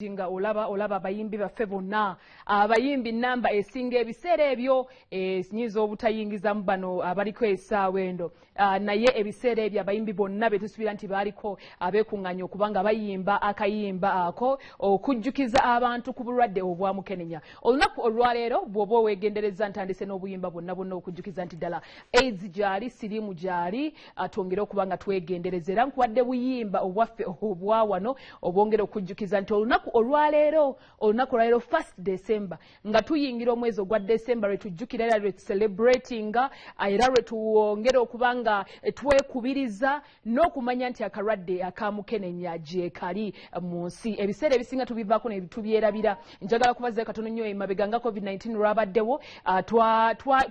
Jinga olaba abayimbi baffe bonna abayimbi namba esinga ebiseera ebyo sinyiza obutayingiza mu bano abaliko essaawa endo naye ebiseera ebyo abayimbi bonna betusubira nti baaliko abeekunganya okubanga bayimba akayimba ako okujjukiza abantu ku bulwadde obwamukenenya. Olunaku olwaleero bw'oba oweegendereza ntandise n'obuyimba bonna okujjukiza nti ddala AIDS gyali, siriimu gyali, twongere okubanga twegendereza era nkuwadde buyimba obwaffe obwa wano obwongera okujjukiza nti olunaku olwaleero 1 December nga tuyingira omwezi ogwa December lwetujjukira era lwetucelebratinga era lwetuwongera okubanga twekubiriza n'okumanya nti akalwadde akamukenenya gye kali mu nsi. Ebiseera ebisinga tubivaako ne tubyerabira. Njagala kubaza katono nnyo emabega nga COVID-19 lwabaddewo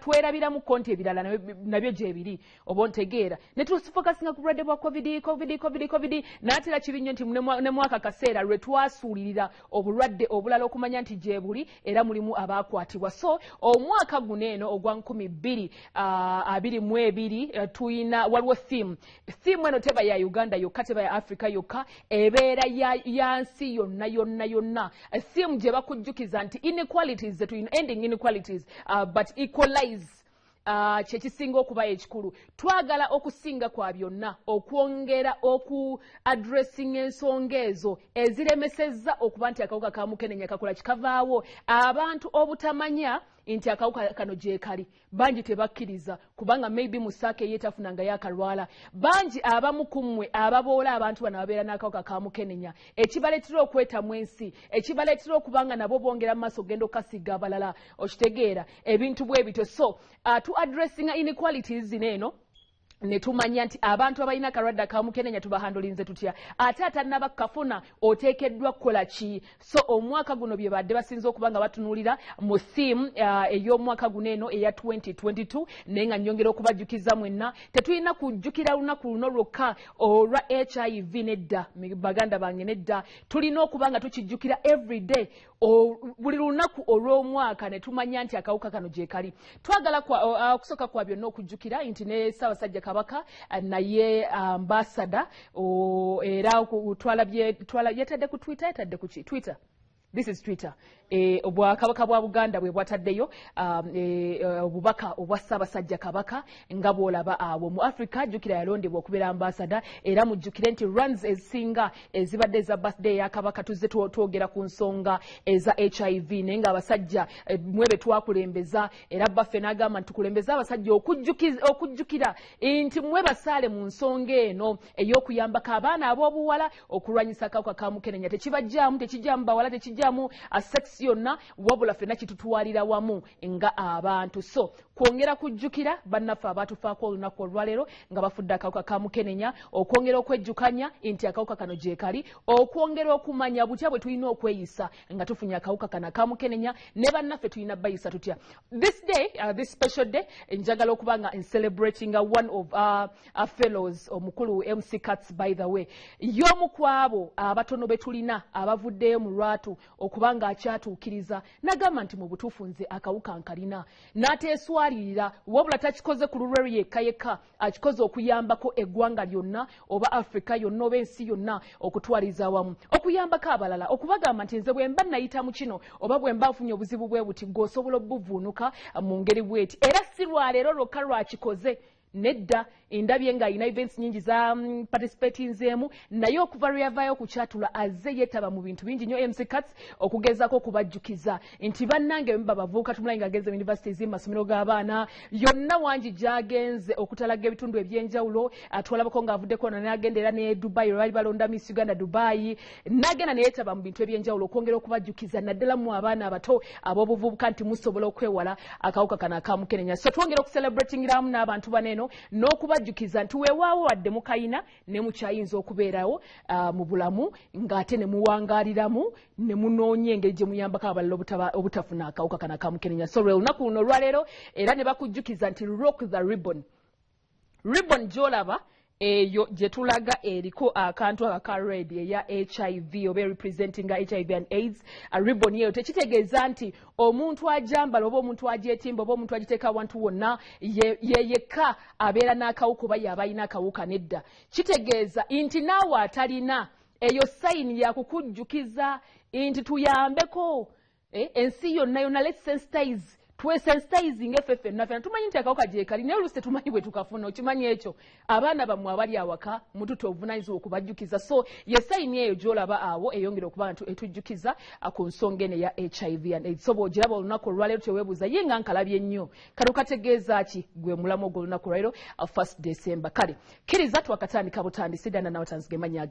twerabira mu konti ebirala nabyo gye biri oba ntegeera ne tufokasinga ku bulwadde bwa COVID n'atera kibi nnyo nti ne mwaka kaseera lwe twasuulirira obulwadde obulala okumanya nti gye buli era mulimu abaakwatibwa. So omwaka guno eno ogwa 2022 tuyina waliwo theme eno teba ya Uganda yokka, teba ya Africa yokka, ebeera ya nsi yonna. Theme gye bakujjukiza nti inequalities ending inequalities but equalize kyekisinga okuba ekikulu. Twagala okusinga kwa byonna okwongera addressing ensonga ezo eziremesezza okuba nti akawuka kamukenenya kakola kikavaawo. Abantu obutamanya nti akawuka kano gye kali bangi tebakkiriza kubanga maybe musaake yeetafunanga yakalwala. Bangi abamu ku mmwe ababoola abantu bano ababeera n'akawuka kamukenenya ekibaleetera okwetamu ensi, ekibaleetera okubanga nabo bongera mu maaso genda okasiga abalala. Okitegeera ebintu bwe bityo. So tu addressing inequalities eno ne tumanya nti abantu abalina akalwadde akamukenenya tubahandolinze tutya, ate atannaba kafuna oteekeddwa kukola ki. So omwaka guno bye badde basinze okubanga batunuulira mu theme ey'omwaka guno eno eya 2022 naye nga nnyongera okubajjukiza mwenna tetulina kujjukira lunaku luno lwokka olwa HIV nedda, baganda bange nedda, tulina okubanga tukijjukira everyday buli lunaku olw'omwaka ne tumanya nti akawuka kano gye kali. Twagala okusooka kwa byonna okujjukira nti ne Ssaabasajja Kabaka naye ambassador era yatadde ku Twitter, yatadde ku Twitter. This is Twitter. Obwakabaka bwa Buganda bwe bwataddeyo obubaka obwa Ssaabasajja Kabaka nga bw'olaba awo mu Africa. Jjukira yalondebwa okubeera ambassador era mujjukire nti runs ezisinga ezibadde za birthday ya Kabaka tuzze twogera ku nsonga eza HIV naye nga abasajja mwebe twakulembeza era baffe n'agamba nti tukulembeza abasajja okujjukira nti mwe basaale mu nsonga eno ey'okuyambako abaana ab'obuwala okulwanyisa akawuka kamukenenya. Tekijjaamu bawala, tekijjaamu sex yonna, wabula ffenna kitutwalira wamu nga abantu. So kwongera kujjukira bannaffe abatufaako olunaku olwaleero nga bafudde akawuka kamukenenya, okwongera okwejjukanya nti akawuka kano gye kali, okwongera okumanya butya bwe tulina okweyisa nga tufunye akawuka kano akamukenenya ne bannaffe tulina bayisa tutya. This day, this special day, njagala okubanga celebrating one of our fellows omukulu MC Cuts by the way. Y'omu kwabo abatono be tulina abavuddeyo mu lwatu okubanga akyatuukiriza n'agamba nti mu butuufu nze akawuka nkalina n'ateeswalirira wabula takikoze ku lulwe yekka akikoze okuyambako eggwanga lyonna oba Africa yonna oba ensi yonna okutwaliza wamu, okuyambako abalala, okubagamba nti nze bwe mba nayita mu kino oba bwe mba nfunye obuzibu bwe buti ng'osobola obuvuunuka mu ngeri bw'eti. Era si lwaleero lwokka lwakikoze nedda endabye nga alina events nyingi za participatinzeemu naye okuva lwe yavaayo okukyatula azze yeetaba mu bintu bingi nnyo MC Cuts okugezaako okubajjukiza nti bannange bwe muba bavubuka tumulayi ng'agenze mu universities mu masomero g'abaana yonna wangi gy'agenze okutalaga ebitundu eby'enjawulo. Twalabako ng'avuddeko n'agenda era ne Dubai lwe bali balonda Miss Uganda Dubai, n'agenda ne yeetaba mu bintu eby'enjawulo okwongera okubajjukiza naddala mu abaana abato ab'obuvubuka nti musobola okwewala akawuka kano akamukenenya. So twongera okuselebratingiramu n'abantu baneeno n'okubajjukiza nti weewaawo wadde mukayina ne mukyayinza okubeerawo mu bulamu ng'ate ne muwangaaliramu ne munoonya engeri gye muyambako abalala obutafuna akawuka kano akamukenenya. So lwe lunaku luno olwaleero era ne bakujjukiza nti rock the ribbon gy'olaba eyo gye tulaga eriko akantu aka red eya HIV oba representing HIV and AIDS. Ribbon yeyo tekitegeeza nti omuntu ajambala oba omuntu agyetimba oba omuntu agiteeka awantu wonna yekka abeera n'akawuka oba yaba alina akawuka nedda. Kitegeeza nti naawe atalina eyo sayini ya kukujjukiza nti tuyambeko ensi yonna let's sensitize twesensitizing effefe naffe tumanyi nti akawuka gye kali naye oluusi tetumanyi bwe tukafuna okimanyi ekyo abaana bammwe abali awaka mututu obuvunanyizibwa okubajjukiza so ye sayini eyo gy'olaba awo eyongera okuba nti etujjukiza ku nsonga eno eya HIV and AIDS so bw'ogiraba olunaku olwaleero teweebuuza ye nga nkalabye nnyo kale okategeeza ki gwe mulamu ogw'olunaku olwaleero 1 December kale kkiriza twakatandika butandisi Dianah Nabatanzi ge mannya